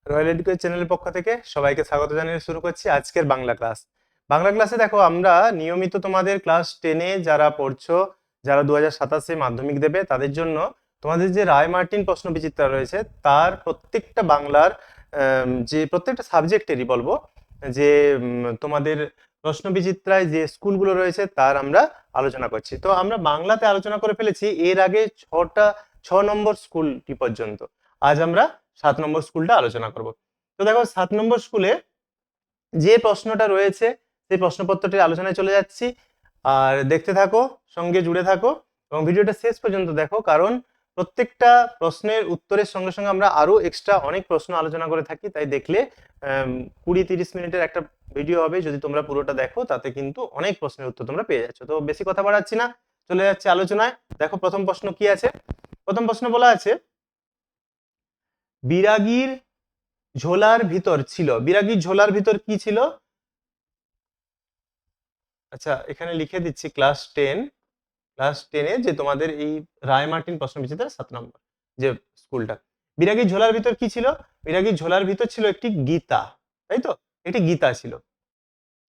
Royal education চ্যানেলের পক্ষ থেকে সবাইকে স্বাগত জানিয়ে শুরু করছি আজকের বাংলা ক্লাস। বাংলা ক্লাসে দেখো আমরা নিয়মিত তোমাদের ক্লাস 10-এ যারা পড়ছো, যারা 2027-এ মাধ্যমিক দেবে তাদের জন্য তোমাদের যে রায় মার্টিন প্রশ্ন বিচিত্রা রয়েছে তার প্রত্যেকটা বাংলার যে প্রত্যেকটা সাবজেক্টেরই বলবো যে তোমাদের প্রশ্ন বিচিত্রায় যে স্কুলগুলো রয়েছে তার আমরা আলোচনা করছি। তো আমরা বাংলাতে আলোচনা করে ফেলেছি এর আগে 6 নম্বর স্কুলটি পর্যন্ত। আজ আমরা 7 নম্বর স্কুলটা আলোচনা করব। তো দেখো 7 নম্বর স্কুলে যে প্রশ্নটা রয়েছে সেই প্রশ্নপত্রটির আলোচনায় চলে যাচ্ছি, আর দেখতে থাকো, সঙ্গে জুড়ে থাকো এবং ভিডিওটা শেষ পর্যন্ত দেখো, কারণ প্রত্যেকটা প্রশ্নের উত্তরের সঙ্গে সঙ্গে আমরা আরো এক্সট্রা অনেক প্রশ্ন আলোচনা করে থাকি, তাই দেখলে 20-30 মিনিটের একটা ভিডিও হবে। যদি তোমরা পুরোটা দেখো তাতে কিন্তু অনেক প্রশ্নের উত্তর তোমরা পেয়ে যাচ্ছ। তো বেশি কথা বাড়াচ্ছি না, চলে যাচ্ছে আলোচনায়। দেখো প্রথম প্রশ্ন কি আছে। প্রথম প্রশ্ন বলা আছে, বিরাগীর ঝোলার ভিতর ছিল। বিরাগীর ঝোলার ভিতর কি ছিল? আচ্ছা, এখানে লিখে দিচ্ছি ক্লাস 10-এ যে তোমাদের এই রায় মার্টিন প্রশ্ন বিচিত্রা 7 নম্বর যে স্কুলটা। বিরাগীর ঝোলার ভিতর কি ছিল? বিরাগীর ঝোলার ভিতর ছিল একটি গীতা, তাই তো? একটি গীতা ছিল।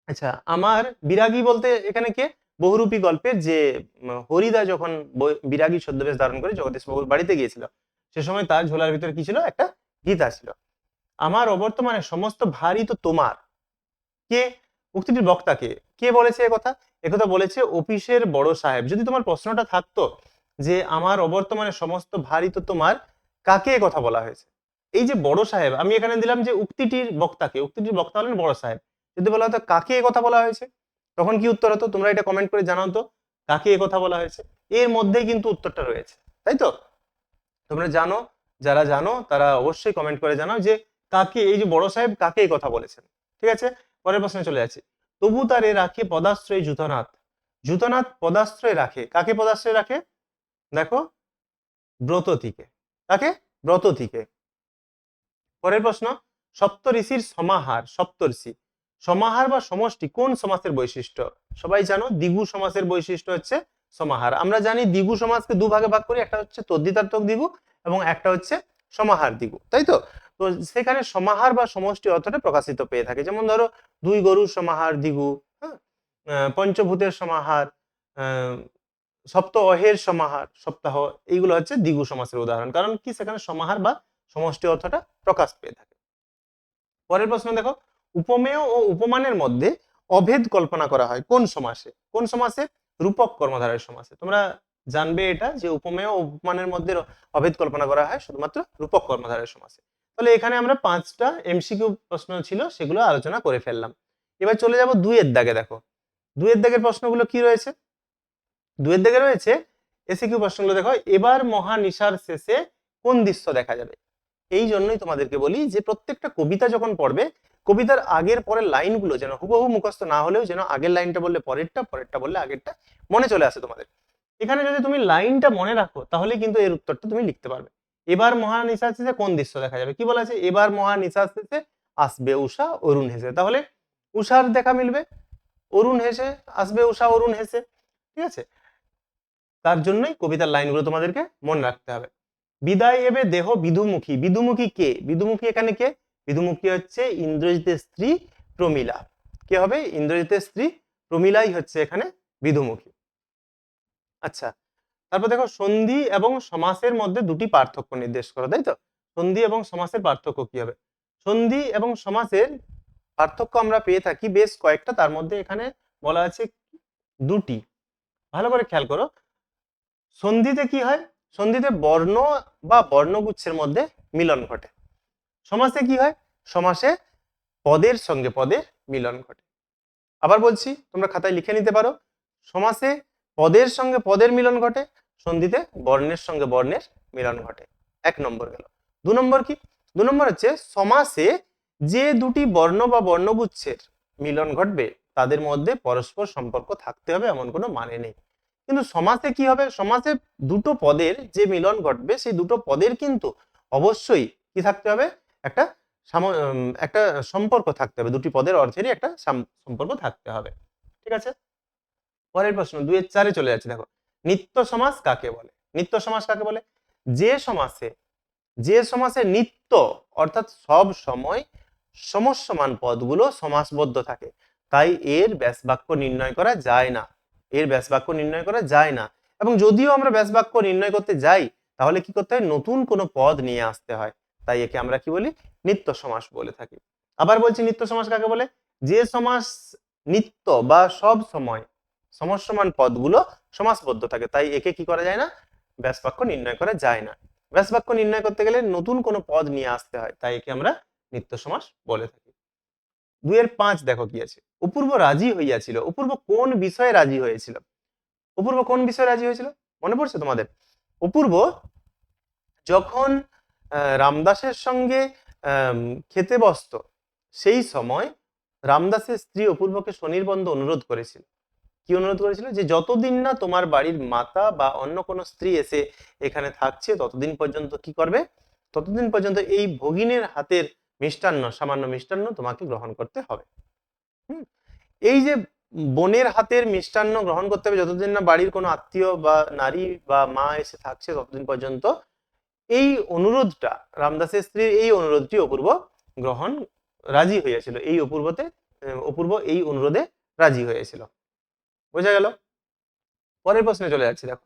আচ্ছা, আমার বিরাগী বলতে এখানে কে? বহুরূপী গল্পের যে হরিদা যখন বিরাগী ছদ্মবেশ ধারণ করে জগদীশ বাবুর বাড়িতে গিয়েছিল, সে সময় তার ঝোলার ভিতর কি ছিল? একটা গীতা ছিল। আমার অবর্তমানে সমস্ত ভারই তো তোমার। কে? উক্তিটির বক্তা কে? কে বলেছে একথা? একথা বলেছে অফিসের বড় সাহেব। যদি তোমার প্রশ্নটা থাকতো যে আমার অবর্তমানে সমস্ত ভারই তো তোমার, কাকে কথা বলা হয়েছে? এই যে বড় সাহেব, আমি এখানে দিলাম যে উক্তিটির বক্তাকে। উক্তিটির বক্তা হলেন বড় সাহেব। যদি বলা হতো কাকে কথা বলা হয়েছে, তখন কি উত্তর হতো? তোমরা এটা কমেন্ট করে জানাও তো, কাকে কথা বলা হয়েছে। এর মধ্যেই কিন্তু উত্তরটা রয়েছে, তাই তো? তোমরা জানো, যারা জানো তারা অবশ্যই কমেন্ট করে জানাও যে কাকে, এই যে বড় সাহেব কাকে কথা বলেছেন। ঠিক আছে, পরের প্রশ্নে চলে যাচ্ছি। তবু তারে রাখে পদাশ্রয় জুতনাথ। জুতনাথ পদাশ্রয় রাখে, কাকে পদাশ্রয় রাখে? দেখো, ব্রততিকে। কাকে? ব্রততিকে। পরের প্রশ্ন, সপ্ত ঋষির সমাহার। সপ্তর্ষি সমাহার বা সমষ্টি কোন সমাসের বৈশিষ্ট্য? সবাই জানো দ্বিগু সমাসের বৈশিষ্ট্য হচ্ছে সমাহার। আমরা জানি দ্বিগু সমাসকে দুভাগে ভাগ করি, একটা হচ্ছে তদ্ধিতার্থক দ্বিগু এবং একটা হচ্ছে সমাহার দ্বিগু, তাই তো? তো সেখানে সমাহার বা সমষ্টি অর্থটা প্রকাশিত পেয়ে থাকে। যেমন ধরো, দুই গরুর সমাহার দ্বিগু, হ্যাঁ, পঞ্চভূতের সমাহার, সপ্ত অহের সমাহার, সপ্তাহ, এইগুলো হচ্ছে দ্বিগু সমাসের উদাহরণ। কারণ কি, সেখানে সমাহার বা সমষ্টি অর্থটা প্রকাশ পেয়ে থাকে। পরের প্রশ্ন দেখো, উপমেয় ও উপমানের মধ্যে অভেদ কল্পনা করা হয় কোন সমাসে? কোন সমাসে? রূপক কর্মধারয় সমাসে। তোমরা জানবে এটা যে উপমেয় ও উপমানের মধ্যে অভেদ কল্পনা করা হয় শুধুমাত্র রূপক কর্মধারয় সমাসে। তাহলে এখানে আমরা 5টা এমসিকিউ প্রশ্ন ছিল সেগুলো আলোচনা করে ফেললাম। এবার চলে যাব 2-এর দাগে। দেখো 2-এর দাগের প্রশ্নগুলো কি রয়েছে। 2-এর দাগে রয়েছে এসিকিউ প্রশ্নগুলো। দেখো, এবার মহানিশার শেষে কোন দৃশ্য দেখা যাবে? এই জন্যই তোমাদেরকে বলি যে প্রত্যেকটা কবিতা যখন পড়বে, কবিতার আগের পরের লাইনগুলো যেন হুবহু মুখস্থ না হলেও যেন আগের লাইনটা বললে পরেরটা, পরেরটা বললে আগেরটা মনে চলে আসে তোমাদের। এখানে যদি তুমি লাইনটা মনে রাখো তাহলে কিন্তু এর উত্তরটা তুমি লিখতে পারবে। এবার মহানিশার শেষে কোন দৃশ্য দেখা যাবে? কি বলা আছে? এবার মহানিশার শেষে আসবে উষা অরুণ হেসে। তাহলে উষার দেখা মিলবে, অরুণ হেসে আসবে, উষা অরুণ হেসে। ঠিক আছে, তার জন্যই কবিতার লাইনগুলো তোমাদেরকে মনে রাখতে হবে। বিদায় এবে দেহ বিধুমুখী। বিধুমুখী কে? বিধুমুখী এখানে কে? বিধুমুখী হচ্ছে ইন্দ্রজিতের স্ত্রী প্রমীলা। কে হবে? ইন্দ্রজিতের স্ত্রী প্রমীলাই হচ্ছে এখানে বিধুমুখী। আচ্ছা, তারপর দেখো, সন্ধি এবং সমাসের মধ্যে দুটি পার্থক্য নির্দেশ করো, তাই তো? সন্ধি এবং সমাসের পার্থক্য কি হবে? সন্ধি এবং সমাসের পার্থক্য আমরা পেয়ে থাকি বেশ কয়েকটা, তার মধ্যে এখানে বলা আছে দুটি। ভালো করে খেয়াল করো। সন্ধিতে কি হয়? সন্ধিতে বর্ণ বা বর্ণগুচ্ছের মধ্যে মিলন ঘটে। সমাসে কি হয়? সমাসে পদের সঙ্গে পদের মিলন ঘটে। আবার বলছি, তোমরা খাতায় লিখে নিতে পারো। সমাসে পদের সঙ্গে পদের মিলন ঘটে, সন্ধিতে বর্ণের সঙ্গে বর্ণের মিলন ঘটে। 1 নম্বর গেল। 2 নম্বর কি? 2 নম্বর হচ্ছে সমাসে যে দুটি বর্ণ বা বর্ণগুচ্ছের মিলন ঘটবে তাদের মধ্যে পরস্পর সম্পর্ক থাকতে হবে এমন কোনো মানে নেই। কিন্তু সমাসে কি হবে? সমাসে দুটো পদের যে মিলন ঘটবে সেই দুটো পদের কিন্তু অবশ্যই কি থাকতে হবে? একটা একটা সম্পর্ক থাকতে হবে, দুটি পদের অর্থেরই একটা সম্পর্ক থাকতে হবে। ঠিক আছে, পরের প্রশ্ন 2-এর 4-এ চলে যাচ্ছে। দেখো, নিত্য সমাস কাকে বলে? নিত্য সমাস কাকে বলে? যে সমাসে যে সমাসে নিত্য অর্থাৎ সব সময় সমস্যমান পদগুলো সমাসবদ্ধ থাকে, তাই এর ব্যাসবাক্য নির্ণয় করা যায় না। এর ব্যাসবাক্য নির্ণয় করা যায় না। এবং যদিও আমরা ব্যাসবাক্য নির্ণয় করতে যাই, তাহলে কি করতে হয়? নতুন কোনো পদ নিয়ে আসতে হয়। তাই একে আমরা কি বলি? নিত্য সমাস বলে থাকি। আবার বলছি, নিত্য সমাস কাকে বলে? যে সমাস নিত্য বা সব সময় সমস্যমান পদগুলো সমাসবদ্ধ থাকে, তাই একে কি করা যায় না? ব্যাসবাক্য নির্ণয় করা যায় না। ব্যাসবাক্য নির্ণয় করতে গেলে নতুন কোনো পদ নিয়ে আসতে হয়, তাই একে আমরা নিত্য সমাস বলে থাকি। 2-5 দেখো কি আছে। অপূর্ব রাজি হইয়াছিল। অপূর্ব কোন বিষয়ে রাজি হয়েছিল? অপূর্ব কোন বিষয়ে রাজি হয়েছিল? মনে পড়ছে তোমাদের? অপূর্ব যখন রামদাসের সঙ্গে আম, খেতে বসতো, সেই সময় রামদাসের স্ত্রী অপূর্বকে স্বনির্বন্ধ অনুরোধ করেছিল। কি অনুরোধ করেছিল? যে যতদিন না তোমার বাড়ির মাতা বা অন্য কোনো স্ত্রী এসে এখানে থাকছে, ততদিন পর্যন্ত কি করবে? ততদিন পর্যন্ত এই ভগিনীর হাতের মিষ্টান্ন, সামান্য মিষ্টান্ন তোমাকে গ্রহণ করতে হবে। হুম। এই যে বোনের হাতের মিষ্টান্ন গ্রহণ করতে হবে যতদিন না বাড়ির কোনো আত্মীয় বা নারী বা মা এসে থাকছে, ততদিন পর্যন্ত, এই অনুরোধটা, রামদাসের স্ত্রীর এই অনুরোধটি অপূর্ব গ্রহণ রাজি হয়েছিল। এই অপূর্ব এই অনুরোধে রাজি হয়েছিল। বোঝা গেল? পরের প্রশ্নে চলে যাচ্ছি, দেখো।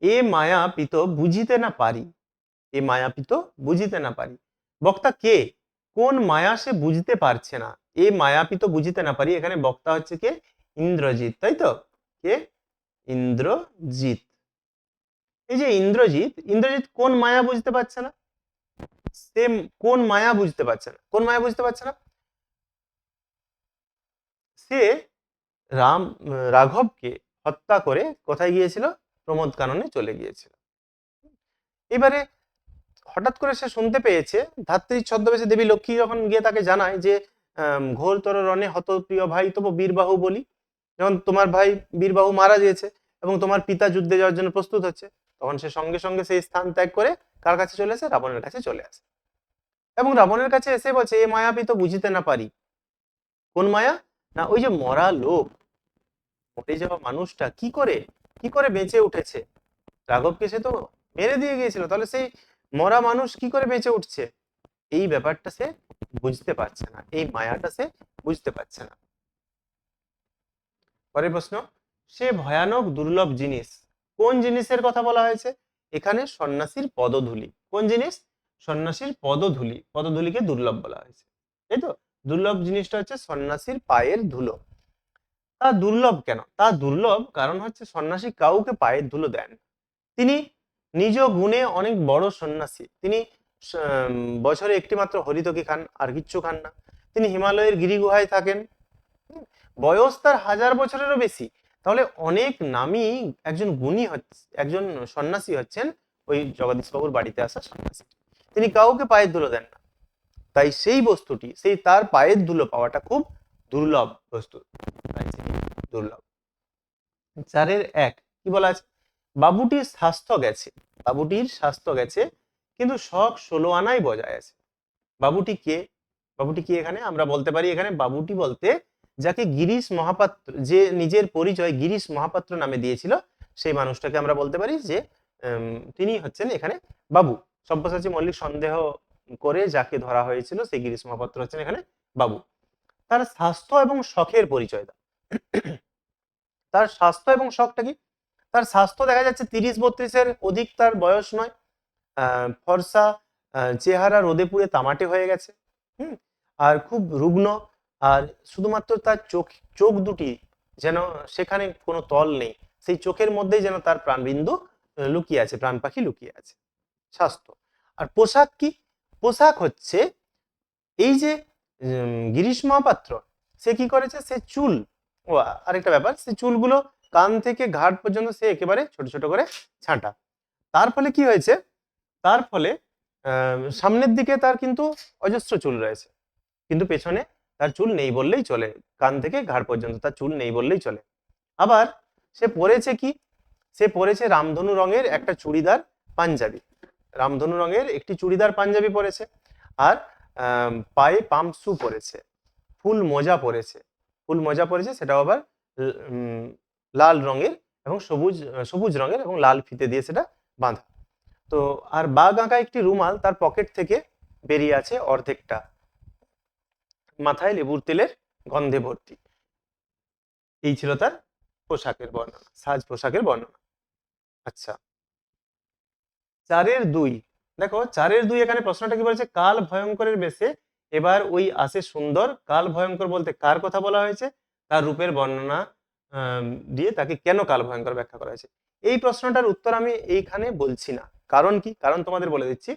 এ মায়াপিত বুঝিতে না পারি। এ মায়াপিত বুঝিতে না পারি। বক্তা কে? কোন মায়া সে বুঝতে পারছে না? এ মায়াপিত বুঝিতে না পারি, এখানে বক্তা হচ্ছে কে? ইন্দ্রজিৎ, তাই তো? কে? ইন্দ্রজিৎ। এই যে ইন্দ্রজিৎ, ইন্দ্রজিৎ কোন মায়া বুঝতে পারছে না? সে কোন মায়া বুঝতে পারছে না? কোন মায়া বুঝতে পারছে না? সে রাঘবকে হত্যা করে কোথায় গিয়েছিল? প্রমোদ কাননে চলে গিয়েছিল। এবারে হঠাৎ করে সে শুনতে পেয়েছে, ধাত্রীর ছদ্মবেশে দেবী লক্ষ্মী যখন গিয়ে তাকে জানায় যে ঘোরতর রণে হত প্রিয় ভাই তবু বীরবাহু বলি, যখন তোমার ভাই বীরবাহু মারা গিয়েছে এবং তোমার পিতা যুদ্ধে যাওয়ার জন্য প্রস্তুত হচ্ছে, তখন সে সঙ্গে সঙ্গে সেই স্থান ত্যাগ করে কার কাছে চলে আসে? রাবণের কাছে চলে আসে। এবং রাবণের কাছে এসে বলছে, এ মায়াবী তো বুঝিতে না পারি। কোন মায়া? না, ওই যে মরা লোক, মরে যাওয়া মানুষটা কি করে বেঁচে উঠেছে? রাঘবকে সে তো মেরে দিয়ে গিয়েছিল, তাহলে সেই মরা মানুষ কি করে বেঁচে উঠছে? এই ব্যাপারটা সে বুঝতে পারছে না, এই মায়াটা সে বুঝতে পারছে না। পরের প্রশ্ন, সে ভয়ানক দুর্লভ জিনিস। কোন জিনিসের কথা বলা হয়েছে? এখানে সন্ন্যাসীর পদধূলি। কোন জিনিস? সন্ন্যাসীর পদধূলি। পদধূলিকে দুর্লভ বলা হয়েছে, তাই তো? দুর্লভ জিনিসটা হচ্ছে সন্ন্যাসীর পায়ের ধুলো। তা দুর্লভ কেন? তা দুর্লভ কারণ হচ্ছে সন্ন্যাসী কাউকে পায়ের ধুলো দেন। তিনি নিজ গুণে অনেক বড় সন্ন্যাসী। তিনি বছরে একটি মাত্র হরিতকি খান, আর কিচ্ছু খান না। তিনি হিমালয়ের গিরিগুহায় থাকেন। বয়স তার 1000 বছরেরও বেশি। তাহলে অনেক নামী একজন গুণী হচ্ছে, একজন সন্ন্যাসী হচ্ছেন ওই জগদীশ বাবুর বাড়িতে আসা সন্ন্যাসী। তিনি কাউকে পায়ের ধুলো দেন না। তাই সেই বস্তুটি, সেই তার পায়ের ধুলো পাওয়াটা খুব দুর্লভ বস্তু। দুর্লভ। 4-1 কি বলা আছে? বাবুটির স্বাস্থ্য গেছে। বাবুটির স্বাস্থ্য গেছে, কিন্তু শখ 16 আনাই বজায় আছে। বাবুটি কে? বাবুটি কি? এখানে আমরা বলতে পারি, এখানে বাবুটি বলতে যাকে গিরিশ মহাপাত্র, যে নিজের পরিচয় গিরিশ মহাপাত্র নামে দিয়েছিল, সেই মানুষটাকে আমরা বলতে পারি যে তিনি হচ্ছেন এখানে বাবু। সব্যসাচী মল্লিক সন্দেহ করে যাকে ধরা হয়েছিল, সেই গিরিশ মহাপাত্র হচ্ছেন এখানে বাবু। তার স্বাস্থ্য এবং শখের পরিচয় দাও। তার স্বাস্থ্য এবং শখটা কি? তার স্বাস্থ্য দেখা যাচ্ছে 30-32-এর অধিক তার বয়স নয়। ফর্সা চেহারা রোদে পুড়ে তামাটে হয়ে গেছে। হুম। আর খুব রুগ্ন। আর শুধুমাত্র তার চোখ দুটি যেন, সেখানে কোনো তল নেই, সেই চোখের মধ্যেই যেন তার প্রাণবিন্দু লুকিয়ে আছে, প্রাণ পাখি লুকিয়ে আছে। স্বাস্থ্য। আর পোশাক কি? পোশাক হচ্ছে এই যে গিরিশ মহাপাত্র, সে কি করেছে? সে চুল, ও আরেকটা ব্যাপার, সে চুলগুলো কান থেকে ঘাট পর্যন্ত সে একেবারে ছোট ছোট করে ছাঁটা। তার ফলে কি হয়েছে? তার ফলে সামনের দিকে তার কিন্তু অজস্র চুল রয়েছে, কিন্তু পেছনে তার চুল নেই বললেই চলে। কান থেকে ঘাড় পর্যন্ত তার চুল নেই বললেই চলে। আবার সে পরেছে কি? সে পরেছে রামধনু রঙের একটা চুড়িদার পাঞ্জাবি। রামধনু রঙের একটি চুড়িদার পাঞ্জাবি পরেছে। আর পায়ে পাম্প শু পরেছে, ফুল মোজা পরেছে। ফুল মোজা পরেছে, সেটাও আবার লাল রঙের এবং সবুজ রঙের এবং লাল ফিতে দিয়ে সেটা বাঁধা। তো আর বাঘ আঁকা একটি রুমাল তার পকেট থেকে বেরিয়ে আছে অর্ধেকটা, মাথায় লেবুর তেলের গন্ধে ভর্তি। এই ছিল তার পোশাকের বর্ণনা, সাজ পোশাকের বর্ণনা। আচ্ছা, 4-2, দেখো 4-2 এখানে প্রশ্নটা কি বলেছে, কাল ভয়ঙ্করের বেশে এবার ওই আসে সুন্দর। কাল ভয়ঙ্কর বলতে কার কথা বলা হয়েছে, তার রূপের বর্ণনা দিয়ে তাকে কেন কাল ভয়ঙ্কর ব্যাখ্যা করা হয়েছে। এই প্রশ্নটার উত্তর আমি এইখানে বলছি না, কারণ কি, কারণ তোমাদের বলে দিচ্ছি।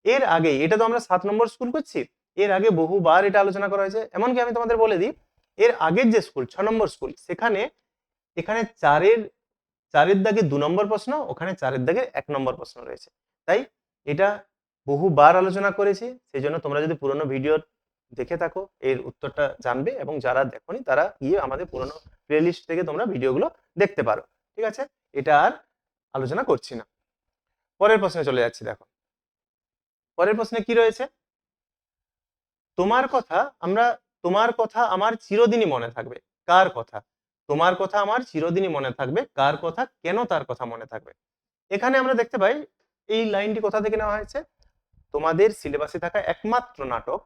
এর আগে, এটা তো আমরা 7 নম্বর স্কুল করছি, এর আগে বহুবার এটা আলোচনা করা হয়েছে। এমনকি আমি তোমাদের বলে দিই, এর আগের যে স্কুল 6 নম্বর স্কুল, সেখানে এখানে 4-এর দাগে 2 নম্বর প্রশ্ন, ওখানে 4-এর দাগে 1 নম্বর প্রশ্ন রয়েছে। তাই এটা বহুবার আলোচনা করেছি, সেই জন্য তোমরা যদি পুরনো ভিডিও দেখে থাকো এর উত্তরটা জানবে, এবং যারা দেখোনি তারা গিয়ে আমাদের পুরনো প্লেলিস্ট থেকে তোমরা ভিডিওগুলো দেখতে পারো। ঠিক আছে, এটা আর আলোচনা করছি না। পরের প্রশ্নে চলে যাচ্ছি। দেখো পরের প্রশ্নে কি রয়েছে, তোমার কথা আমার চিরদিনই মনে থাকবে। কার কথা? তোমার কথা আমার চিরদিনই মনে থাকবে, কার কথা, কেন তার কথা মনে থাকবে। এখানে আমরা দেখতে পাই এই লাইনটি কোথা থেকে নেওয়া হয়েছে, তোমাদের সিলেবাসে থাকা একমাত্র নাটক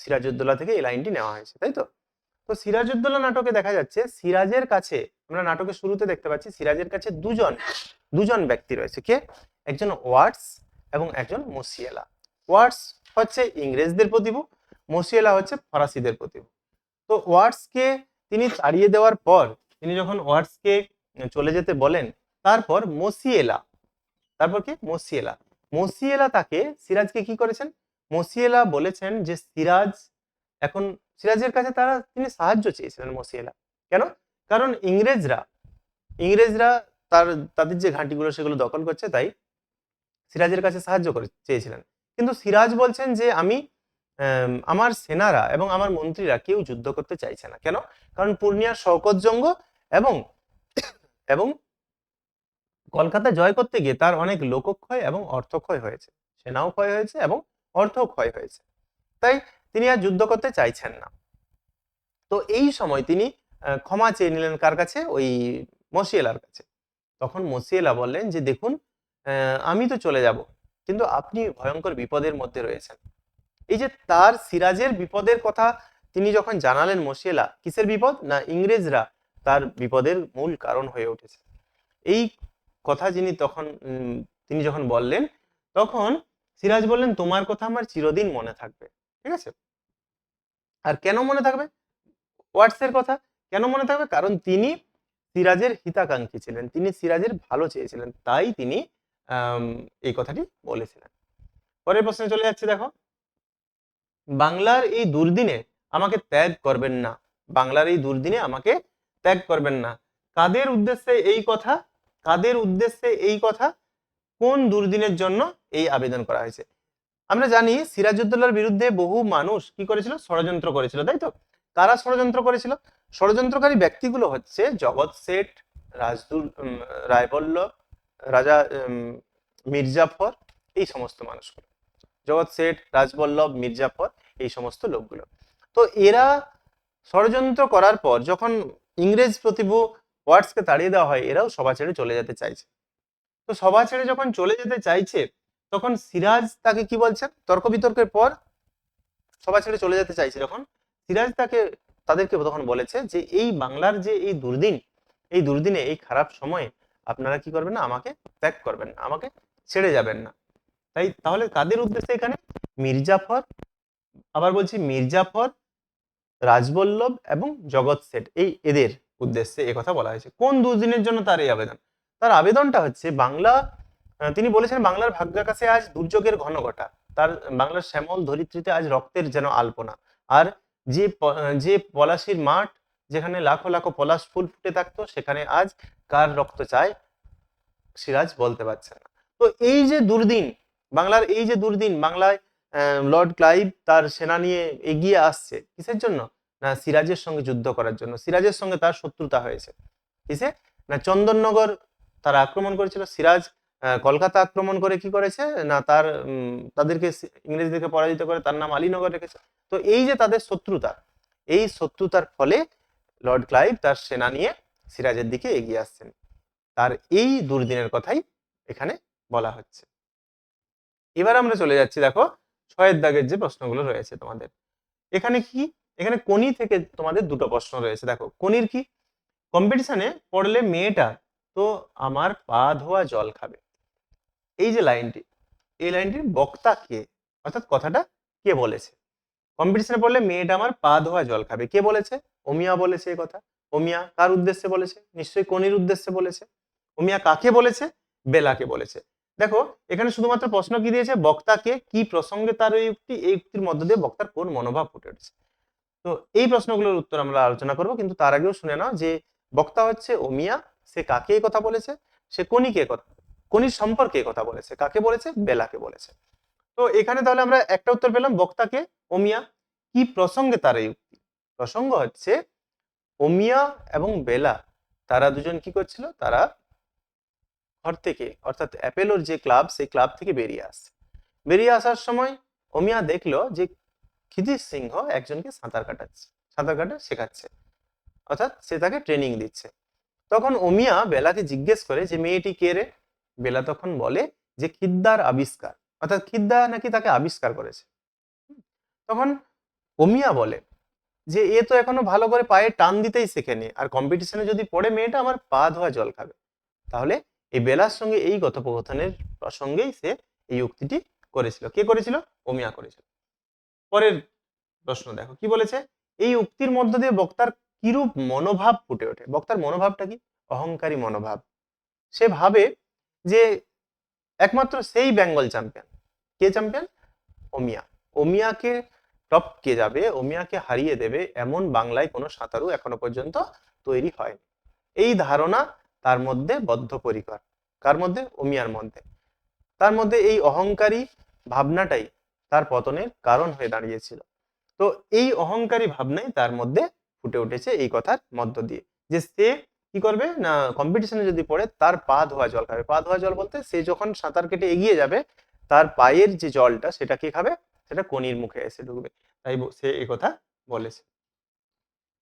সিরাজউদ্দৌলা থেকে এই লাইনটি নেওয়া হয়েছে, তাই তো? তো সিরাজউদ্দৌলা নাটকে দেখা যাচ্ছে সিরাজের কাছে, আমরা নাটকের শুরুতে দেখতে পাচ্ছি সিরাজের কাছে দুজন ব্যক্তি রয়েছে। কে? একজন ওয়াটস এবং একজন মসিয়েলা। ওয়াটস হচ্ছে ইংরেজদের প্রতিভু, মসিয়েলা হচ্ছে ফরাসিদের প্রতিভু। তো ওয়াটসকে তিনি তাড়িয়ে দেওয়ার পর, তিনি যখন ওয়াটসকে চলে যেতে বলেন, তারপর মসিয়েলা তাকে, সিরাজকে কি করেছেন, মসিয়েলা বলেছেন যে সিরাজ এখন, সিরাজের কাছে তিনি সাহায্য চেয়েছিলেন মসিয়েলা। কেন? কারণ ইংরেজরা তাদের যে ঘাঁটিগুলো সেগুলো দখল করছে, তাই সিরাজের কাছে সাহায্য চেয়েছিলেন। কিন্তু সিরাজ বলছেন যে আমি আমার সেনারা এবং আমার মন্ত্রীরা কেউ যুদ্ধ করতে চাইছে না। কেন? কারণ পূর্ণিয়ার শওকতজঙ্গ এবং এবং কলকাতা জয় করতে গিয়ে তার অনেক লোকক্ষয় এবং অর্থক্ষয় হয়েছে, সেনাও ক্ষয় হয়েছে এবং অর্থ ক্ষয় হয়েছে, তাই তিনি আর যুদ্ধ করতে চাইছেন না। তো এই সময় তিনি ক্ষমা চেয়ে নিলেন কার কাছে? ওই মসিয়েলার কাছে। তখন মসিয়েলা বললেন যে দেখুন, আমি তো চলে যাব, কিন্তু আপনি ভয়ঙ্কর বিপদের মধ্যে রয়েছেন। এই যে তার সিরাজের বিপদের কথা তিনি যখন জানালেন মসিয়েলা, কিসের বিপদ না, ইংরেজরা তার বিপদের মূল কারণ হয়ে উঠেছে। এই কথা তিনি যখন বললেন, তখন সিরাজ বললেন তোমার কথা আমার চিরদিন মনে থাকবে। ঠিক আছে, আর কেন মনে থাকবে? ওয়াটসের কথা কেন মনে থাকবে? কারণ তিনি সিরাজের হিতাকাঙ্ক্ষী ছিলেন, তিনি সিরাজের ভালো চেয়েছিলেন, তাই তিনি এই কথাটি বলেছিলেন। পরের প্রশ্নে চলে যাচ্ছে। দেখো, বাংলার এই দুর্দিনে আমাকে ত্যাগ করবেন না, বাংলার এই দুর্দিনে আমাকে ত্যাগ করবেন না। কাদের উদ্দেশ্যে এই কথা? কোন দুর্দিনের জন্য এই আবেদন করা হয়েছে? আমরা জানি সিরাজউদ্দৌলার বিরুদ্ধে বহু মানুষ কি করেছিল, ষড়যন্ত্র করেছিল, তাই তো? কারা ষড়যন্ত্র করেছিল? ষড়যন্ত্রকারী ব্যক্তিগুলো হচ্ছে জগৎ শেঠ, রায়বল্লভ, রাজা মির্জাফর, এই সমস্ত মানুষগুলো। জগৎ শেঠ, রাজবল্লভ, মির্জাফর, এই সমস্ত লোকগুলো। তো এরা ষড়যন্ত্র করার পর যখন ইংরেজ প্রতিভু ওয়াটসকে তাড়িয়ে দেওয়া হয়, এরাও সভা ছেড়ে চলে যেতে চাইছে। তো সভা ছেড়ে যখন চলে যেতে চাইছে, তখন সিরাজ তাকে কি বলছেন, তর্ক বিতর্কের পর সভা ছেড়ে চলে যেতে চাইছে যখন, সিরাজ তাদেরকে তখন বলেছে যে এই বাংলার যে এই দুর্দিনে, এই খারাপ সময়ে আপনারা কি করবেন না, আমাকে ত্যাগ করবেন না, আমাকে ছেড়ে যাবেন না। তাহলে কাদের উদ্দেশ্যে এখানে? মির্জাফর, আবার বলছি মির্জাফর, রাজবল্লভ এবং জগৎ শেঠ, এদের উদ্দেশ্যে কথা বলা হয়েছে। কোন দুর্দিনের জন্য তার এই আবেদন? তার আবেদনটা হচ্ছে তিনি বলেছেন বাংলার ভাগ্যাকাশে আজ দুর্যোগের ঘন ঘটা, তার বাংলার শ্যামল ধরিত্রীতে আজ রক্তের যেন আলপনা। আর যে পলাশির মাঠ, যেখানে লাখো লাখো পলাশ ফুল ফুটে থাকতো, সেখানে আজ কার রক্ত চায় সিরাজ বলতে পারছেন না। তো এই যে দুর্দিন, বাংলার এই যে দুর্দিন, বাংলায় লর্ড ক্লাইভ তার সেনা নিয়ে এগিয়ে আসছে কিসের জন্য? না সিরাজের সঙ্গে যুদ্ধ করার জন্য। সিরাজের সঙ্গে তার শত্রুতা হয়েছে কিসে? না চন্দননগর তারা আক্রমণ করেছিল, সিরাজ কলকাতা আক্রমণ করে কি করেছে না, তাদেরকে ইংরেজদেরকে পরাজিত করে তার নাম আলীনগর রেখেছে। তো এই যে তাদের শত্রুতা, এই শত্রুতার ফলে লর্ড ক্লাইভ তার সেনা নিয়ে সিরাজের দিকে এগিয়ে আসছেন। তার এই দুর্দিনের কথাই এখানে বলা হচ্ছে। এবার আমরা চলে যাচ্ছি, দেখো 6 দাগের যে প্রশ্নগুলো রয়েছে তোমাদের। এখানে কি, এখানে কোনি থেকে তোমাদের দুটো প্রশ্ন রয়েছে। দেখো কোনির কি, কম্পিটিশনে পড়লে মেয়েটা তো আমার পা ধোয়া জল খাবে। এই যে লাইনটি, এই লাইনটির বক্তা কে, অর্থাৎ কথাটা কে বলেছে? কম্পিটিশনে পড়লে মেয়েটা আমার পা ধোয়া জল খাবে, কে বলেছে? অমিয়া বলেছে এই কথা। অমিয়া কার উদ্দেশ্যে বলেছে? নিশ্চয়ই কোনির উদ্দেশ্যে বলেছে। অমিয়া কাকে বলেছে? বেলাকে বলেছে। দেখো এখানে শুধুমাত্র প্রশ্ন কি দিয়েছে, বক্তাকে, কি প্রসঙ্গে তার এই উক্তি, এই উক্তির মধ্য দিয়ে বক্তার কোন মনোভাব ফুটে উঠেছে। তো এই প্রশ্নগুলোর উত্তর আমরা আলোচনা করব, কিন্তু তার আগেও শুনে নাও যে বক্তা হচ্ছে অমিয়া। সে কাকে এই কথা বলেছে? সে কোনিকে কথা, কোনির সম্পর্কে এই কথা বলেছে। কাকে বলেছে? বেলাকে বলেছে। তো এখানে তাহলে আমরা একটা উত্তর পেলাম, বক্তাকে অমিয়া। কি প্রসঙ্গে তার এই উক্তি? প্রসঙ্গ হচ্ছে অমিয়া এবং বেলা, তারা দুজন কি করছিল, তারা ঘর থেকে, অর্থাৎ অ্যাপেলোর যে ক্লাব, সেই ক্লাব থেকে বেরিয়ে আসছে। বেরিয়ে আসার সময় অমিয়া দেখলো যে ক্ষিতিশ সিংহ একজনকে সাঁতার কাটাচ্ছে, সাঁতার কাটা শেখাচ্ছে, অর্থাৎ সে তাকে ট্রেনিং দিচ্ছে। তখন অমিয়া বেলাকে জিজ্ঞেস করে যে মেয়েটি কে রে? বেলা তখন বলে যে খিদ্দার আবিষ্কার, অর্থাৎ খিদ্দা নাকি তাকে আবিষ্কার করেছে। তখন অমিয়া বলে যে এ তো এখনো ভালো করে পায়ে টান দিতেই শেখেনি, আর কম্পিটিশনে যদি পড়ে মেয়েটা আমার পা ধোয়া জল খাবে। তাহলে এই বেলার সঙ্গে এই কথোপকথনের প্রসঙ্গেই সে এই উক্তিটি করেছিল। কে করেছিল? অমিয়া করেছিল। পরের প্রশ্ন দেখো কি বলেছে, এই উক্তির মধ্য দিয়ে বক্তার কিরূপ মনোভাব ফুটে ওঠে? বক্তার মনোভাবটা কি? অহংকারী মনোভাব। সে ভাবে যে একমাত্র সেই বেঙ্গল চ্যাম্পিয়ন। কে চ্যাম্পিয়ন? অমিয়া। অমিয়াকে টপকে যাবে, অমিয়াকে হারিয়ে দেবে, এমন বাংলায় কোনো সাঁতারু এখনো পর্যন্ত তৈরি হয়নি। এই ধারণা তার মধ্যে বদ্ধপরিকর। কার মধ্যে? অমিয়ার মধ্যে। তার মধ্যে এই অহংকারী ভাবনাটাই তার পতনের কারণ হয়ে দাঁড়িয়েছিল। তো এই অহংকারী ভাবনাই তার মধ্যে ফুটে উঠেছে এই কথার মধ্য দিয়ে, যে সে কি করবে না, কম্পিটিশনে যদি পড়ে তার পা ধোয়া জল খাবে। পা ধোয়া জল বলতে সে যখন সাঁতার কেটে এগিয়ে যাবে, তার পায়ের যে জলটা সেটা কি খাবে? সেটা কোনির মুখে এসে ঢুকবে। তাই সে এই কথা বলেছে।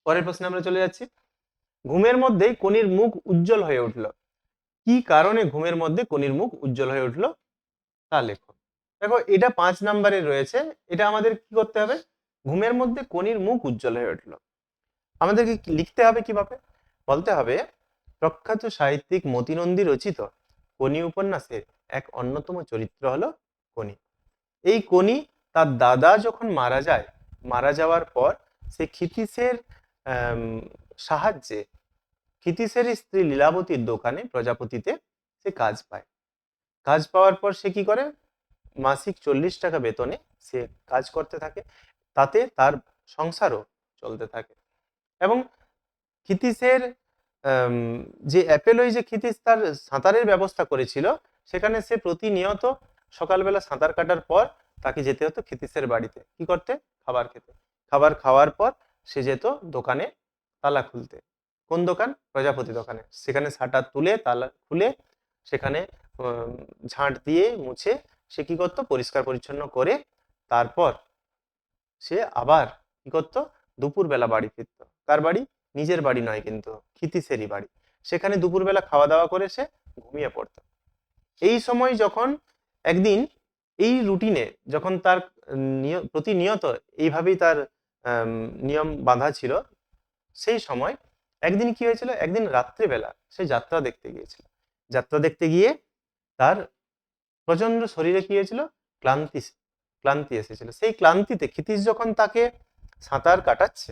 পরের প্রশ্নে আমরা চলে যাচ্ছি, ঘুমের মধ্যেই কোনির মুখ উজ্জ্বল হয়ে উঠলো। কি কারণে ঘুমের মধ্যে কোনির মুখ উজ্জ্বল হয়ে উঠলো তা লেখো। দেখো এটা 5 নম্বরে রয়েছে। এটা আমাদের কি করতে হবে? ঘুমের মধ্যে কোনির মুখ উজ্জ্বল হয়ে উঠলো, আমাদেরকে লিখতে হবে কিভাবে? বলতে হবে, প্রখ্যাত সাহিত্যিক মতিনন্দী রচিত কোনি উপন্যাসের এক অন্যতম চরিত্র হলো কোনি। এই কোনি তার দাদা যখন মারা যায়, মারা যাওয়ার পর সে ক্ষিতীশের আম, সাহায্যে ক্ষিতীশের স্ত্রী লীলাবতীর দোকানে প্রজাপতিতে সে কাজ পায়। কাজ পাওয়ার পর সে কি করে? মাসিক 40 টাকা বেতনে সে কাজ করতে থাকে, তাতে তার সংসারও চলতে থাকে। এবং ক্ষিতীশের আম, যে অ্যাপেলোই যে ক্ষিতীশ তার সাঁতারের ব্যবস্থা করেছিল, সেখানে সে প্রতিনিয়ত সকালবেলা সাঁতার কাটার পর তাকে যেতে হতো ক্ষিতীশের বাড়িতে, কি করতে? খাবার খেতে। খাবার খাওয়ার পর সে যেত দোকানে তালা খুলতে। কোন দোকান? প্রজাপতি দোকানে। সেখানে শাটার তুলে তালা খুলে সেখানে উম, ঝাঁট দিয়ে মুছে সে কি করতো? পরিষ্কার পরিচ্ছন্ন করে তারপর সে আবার কি করতো? দুপুরবেলা বাড়ি ফিরতো। কার বাড়ি? নিজের বাড়ি নয় কিন্তু, ক্ষিতীশেরই বাড়ি। সেখানে দুপুরবেলা খাওয়া দাওয়া করে সে ঘুমিয়ে পড়তো। এই সময় যখন একদিন এই রুটিনে যখন তার প্রতিনিয়ত এইভাবেই তার নিয়ম বাঁধা ছিল, সেই সময় একদিন কি হয়েছিল, একদিন রাত্রেবেলা সে যাত্রা দেখতে গিয়েছিল। যাত্রা দেখতে গিয়ে তার প্রচন্ড শরীরে কি হয়েছিল? ক্লান্তি, ক্লান্তি এসেছিল। সেই ক্লান্তিতে ক্ষিতীশ যখন তাকে সাঁতার কাটাচ্ছে,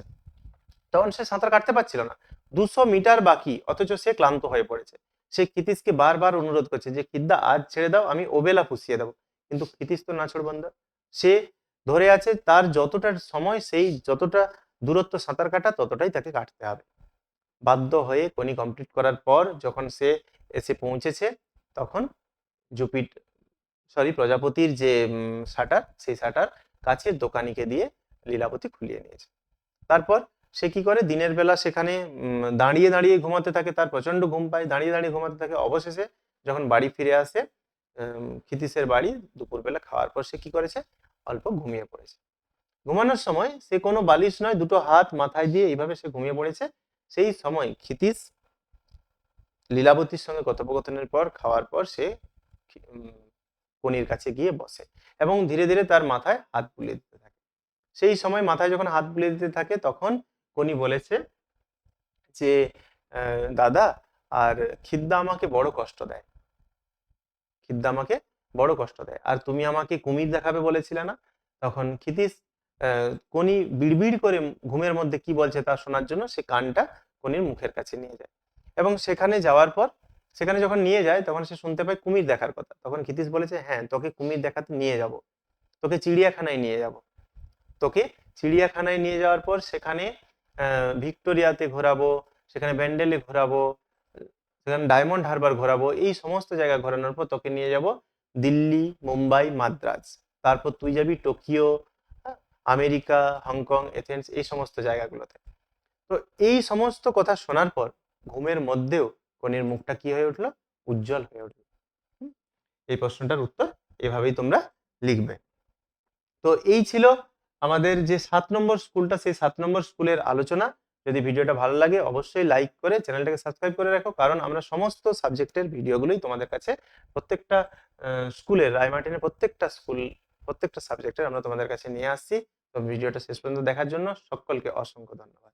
তখন সে সাঁতার কাটতে পারছিল না। 200 মিটার বাকি, অথচ সে ক্লান্ত হয়ে পড়েছে। সে ক্ষিতীশকে বারবার অনুরোধ করছে যে খিদ্দা আজ ছেড়ে দাও, আমি ওবেলা পুষিয়ে দেবো। কিন্তু ক্ষিতীশ তো নাছোড়বান্দা, সে ধরে আছে তার যতটা সময়, সেই যতটা দূরত্ব সাঁতার কাটা ততটাই তাকে কাটতে হবে। বাধ্য হয়ে কোনি কমপ্লিট করার পর যখন সে এসে পৌঁছেছে, তখন জুপিট প্রজাপতির যে শাটার, সেই শাটার কাছের দোকানিকে দিয়ে লীলাবতী খুলিয়ে নিয়েছে। তারপর সে কি করে? দিনের বেলা সেখানে দাঁড়িয়ে দাঁড়িয়ে ঘুমাতে থাকে, তার প্রচন্ড ঘুম পায়, দাঁড়িয়ে দাঁড়িয়ে ঘুমাতে থাকে। অবশেষে যখন বাড়ি ফিরে আসে, ক্ষিতীশের বাড়ি, দুপুরবেলা খাওয়ার পর সে কি করেছে? অল্প ঘুমিয়ে পড়েছে। ঘুমানোর সময় সে কোনো বালিশ নয়, দুটো হাত মাথায় দিয়ে এইভাবে সে ঘুমিয়ে পড়েছে। সেই সময় ক্ষিতীশ লীলাবতীর সঙ্গে কথোপকথনের পর, খাওয়ার পর সে কনির কাছে গিয়ে বসে এবং ধীরে ধীরে তার মাথায় হাত বুলিয়ে দিতে থাকে। সেই সময় মাথায় যখন হাত বুলিয়ে দিতে থাকে তখন কনি বলেছে যে দাদা, আর খিদ্দা আমাকে বড় কষ্ট দেয়, খিদ্দা আমাকে বড় কষ্ট দেয়, আর তুমি আমাকে কুমির দেখাবে বলেছিলে না? তখন ক্ষিতিশ কনি বিড়বিড় করে ঘুমের মধ্যে কি বলছে তা শোনার জন্য সে কানটা কনির মুখের কাছে নিয়ে যায় এবং সেখানে যাওয়ার পর সেখানে যখন নিয়ে যায় তখন সে শুনতে পায় কুমির দেখার কথা। তখন ক্ষিতিশ বলেছে, হ্যাঁ তোকে কুমির দেখাতে নিয়ে যাব, তোকে চিড়িয়াখানায় নিয়ে যাব। তোকে চিড়িয়াখানায় নিয়ে যাওয়ার পর সেখানে ভিক্টোরিয়াতে ঘোরাবো, সেখানে ব্যান্ডেলে ঘোরাবো, সেখানে ডায়মন্ড হারবার ঘোরাবো, এই সমস্ত জায়গা ঘোরানোর পর তোকে নিয়ে যাব দিল্লি, মুম্বাই, মাদ্রাজ, তারপর তুই যাবি টোকিও, হ্যাঁ, আমেরিকা, হংকং, এথেন্স, এই সমস্ত জায়গাগুলোতে। তো এই সমস্ত কথা শোনার পর ঘুমের মধ্যেও কনির মুখটা কি হয়ে উঠলো? উজ্জ্বল হয়ে উঠলো। এই প্রশ্নটার উত্তর এভাবেই তোমরা লিখবে। তো এই ছিল আমাদের যে 7 নম্বর স্কুলটা, সেই 7 নম্বর স্কুলের আলোচনা। যদি ভিডিওটা ভালো লাগে অবশ্যই লাইক করে চ্যানেলটাকে সাবস্ক্রাইব করে রাখো, কারণ আমরা সমস্ত সাবজেক্টের ভিডিওগুলোই তোমাদের কাছে প্রত্যেকটা স্কুলের, রায়মার্টিনের প্রত্যেকটা স্কুল, প্রত্যেকটা সাবজেক্টের আমরা তোমাদের কাছে নিয়ে আসছি। তো ভিডিওটা শেষ পর্যন্ত দেখার জন্য সকলকে অসংখ্য ধন্যবাদ।